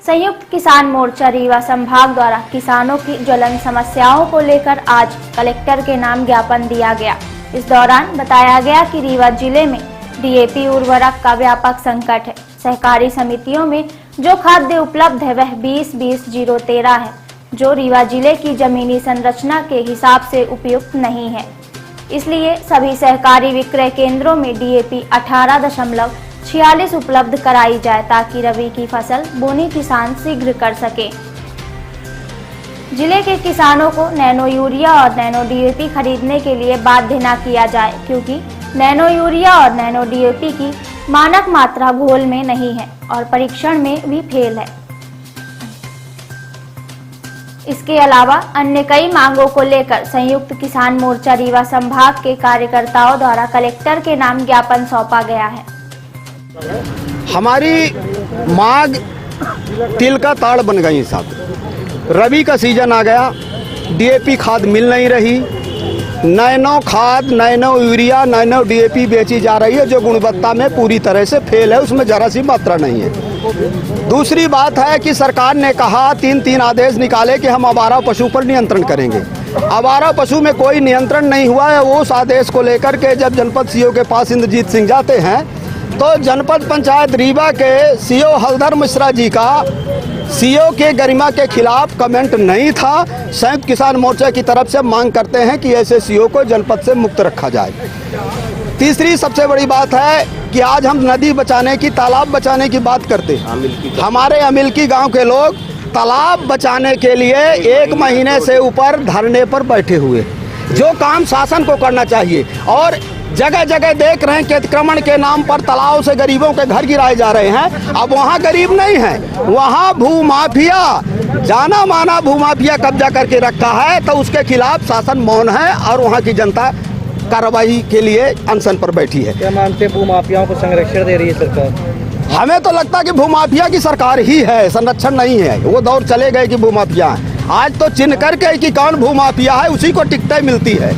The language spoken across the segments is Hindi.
संयुक्त किसान मोर्चा रीवा संभाग द्वारा किसानों की ज्वलन समस्याओं को लेकर आज कलेक्टर के नाम ज्ञापन दिया गया। इस दौरान बताया गया कि रीवा जिले में डीएपी उर्वरक का व्यापक संकट है। सहकारी समितियों में जो खाद्य उपलब्ध है वह 20-20-013 है, जो रीवा जिले की जमीनी संरचना के हिसाब से उपयुक्त नहीं है। इसलिए सभी सहकारी विक्रय केंद्रों में डीएपी 18.46 उपलब्ध कराई जाए ताकि रबी की फसल बोनी किसान शीघ्र कर सके। जिले के किसानों को नैनो यूरिया और नैनो डीएपी खरीदने के लिए बाध्य न किया जाए, क्योंकि नैनो यूरिया और नैनो डीएपी की मानक मात्रा घोल में नहीं है और परीक्षण में भी फेल है। इसके अलावा अन्य कई मांगों को लेकर संयुक्त किसान मोर्चा रीवा संभाग के कार्यकर्ताओं द्वारा कलेक्टर के नाम ज्ञापन सौंपा गया है। हमारी मांग तिल का ताड़ बन गई साहब। रबी का सीजन आ गया, डीएपी खाद मिल नहीं रही, नैनो खाद, नैनो यूरिया, नैनो डीएपी बेची जा रही है जो गुणवत्ता में पूरी तरह से फेल है, उसमें जरा सी मात्रा नहीं है। दूसरी बात है कि सरकार ने कहा 3 आदेश निकाले कि हम आवारा पशु पर नियंत्रण करेंगे। आवारा पशु में कोई नियंत्रण नहीं हुआ है। वो उस आदेश को लेकर के जब जनपद सीओ के पास इंद्रजीत सिंह जाते हैं तो जनपद पंचायत रीवा के सीओ हलधर मिश्रा जी का सीओ के गरिमा के खिलाफ कमेंट नहीं था। संयुक्त किसान मोर्चा की तरफ से मांग करते हैं कि ऐसे सीओ को जनपद से मुक्त रखा जाए। तीसरी सबसे बड़ी बात है कि आज हम नदी बचाने की, तालाब बचाने की बात करते हैं। हमारे अमिलकी गांव के लोग तालाब बचाने के लिए 1 महीने से ऊपर धरने पर बैठे हुए, जो काम शासन को करना चाहिए। और जगह जगह देख रहे हैं कि अतिक्रमण के नाम पर तालाब से गरीबों के घर गिराए जा रहे हैं। अब वहाँ गरीब नहीं है, वहाँ भूमाफिया, जाना माना भूमाफिया कब्जा करके रखा है, तो उसके खिलाफ शासन मौन है और वहाँ की जनता कार्रवाई के लिए अनशन पर बैठी है। क्या मानते हैं भूमाफियाओं को संरक्षण दे रही है सरकार? हमें तो लगता है कि भूमाफिया की सरकार ही है, संरक्षण नहीं है। वो दौर चले गए कि भूमाफिया है। आज तो चिन्ह करके कि कौन भूमाफिया है उसी को टिकटें मिलती है।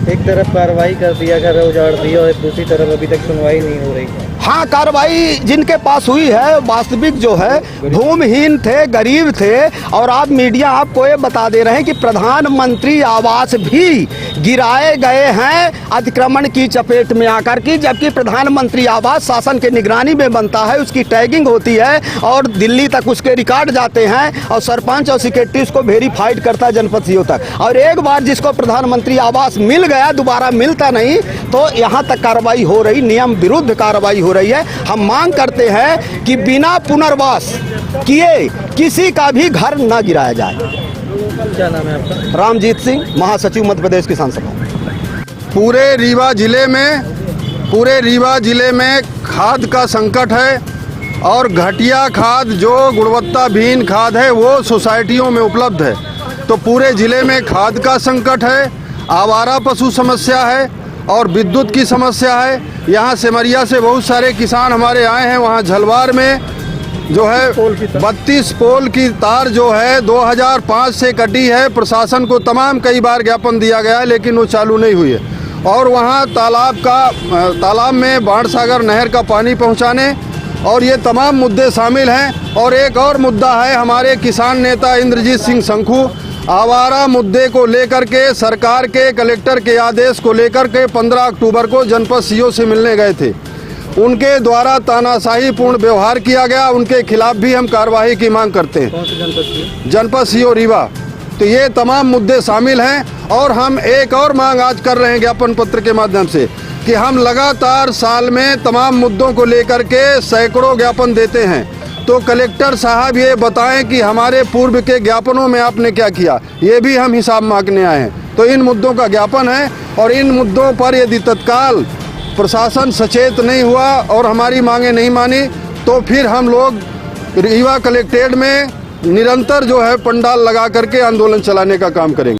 एक तरफ कार्रवाई कर दिया, घर उजाड़ दिया, और दूसरी तरफ अभी तक सुनवाई नहीं हो रही। हाँ, कार्रवाई जिनके पास हुई है वास्तविक जो है भूमिहीन थे, गरीब थे। और आप मीडिया आपको ये बता दे रहे हैं कि प्रधानमंत्री आवास भी गिराए गए हैं अतिक्रमण की चपेट में आकर के, जबकि प्रधानमंत्री आवास शासन के निगरानी में बनता है, उसकी टैगिंग होती है और दिल्ली तक उसके रिकॉर्ड जाते हैं और सरपंच और सेक्रेटरी उसको वेरीफाइड करता है जनपद सीओ तक। और एक बार जिसको प्रधानमंत्री आवास मिल गया दोबारा मिलता नहीं, तो यहाँ तक कार्रवाई हो रही, नियम विरुद्ध कार्रवाई हो रही है। हम मांग करते हैं कि बिना पुनर्वास किए किसी का भी घर न गिराया जाए। क्या नाम है आपका? रामजीत सिंह, महासचिव मध्य प्रदेश किसान सभा। पूरे रीवा जिले में खाद का संकट है और घटिया खाद जो गुणवत्ताहीन खाद है वो सोसाइटियों में उपलब्ध है। तो पूरे जिले में खाद का संकट है, आवारा पशु समस्या है और विद्युत की समस्या है। यहाँ सिमरिया से बहुत सारे किसान हमारे आए हैं। वहाँ झलवार में जो है 32 पोल की तार जो है 2005 से कटी है। प्रशासन को तमाम कई बार ज्ञापन दिया गया है लेकिन वो चालू नहीं हुई है। और वहाँ तालाब में बाणसागर नहर का पानी पहुँचाने और ये तमाम मुद्दे शामिल हैं। और एक और मुद्दा है, हमारे किसान नेता इंद्रजीत सिंह शंखू आवारा मुद्दे को लेकर के सरकार के कलेक्टर के आदेश को लेकर के 15 अक्टूबर को जनपद सीओ से मिलने गए थे। उनके द्वारा तानाशाही पूर्ण व्यवहार किया गया, उनके खिलाफ भी हम कार्रवाई की मांग करते हैं। कौन सी जनपद? जनपद सीओ रीवा। तो ये तमाम मुद्दे शामिल हैं। और हम एक और मांग आज कर रहे हैं ज्ञापन पत्र के माध्यम से कि हम लगातार साल में तमाम मुद्दों को लेकर के सैकड़ों ज्ञापन देते हैं। तो कलेक्टर साहब ये बताएं कि हमारे पूर्व के ज्ञापनों में आपने क्या किया, ये भी हम हिसाब मांगने आए हैं। तो इन मुद्दों का ज्ञापन है और इन मुद्दों पर यदि तत्काल प्रशासन सचेत नहीं हुआ और हमारी मांगें नहीं मानी तो फिर हम लोग रीवा कलेक्ट्रेट में निरंतर जो है पंडाल लगा करके आंदोलन चलाने का काम करेंगे।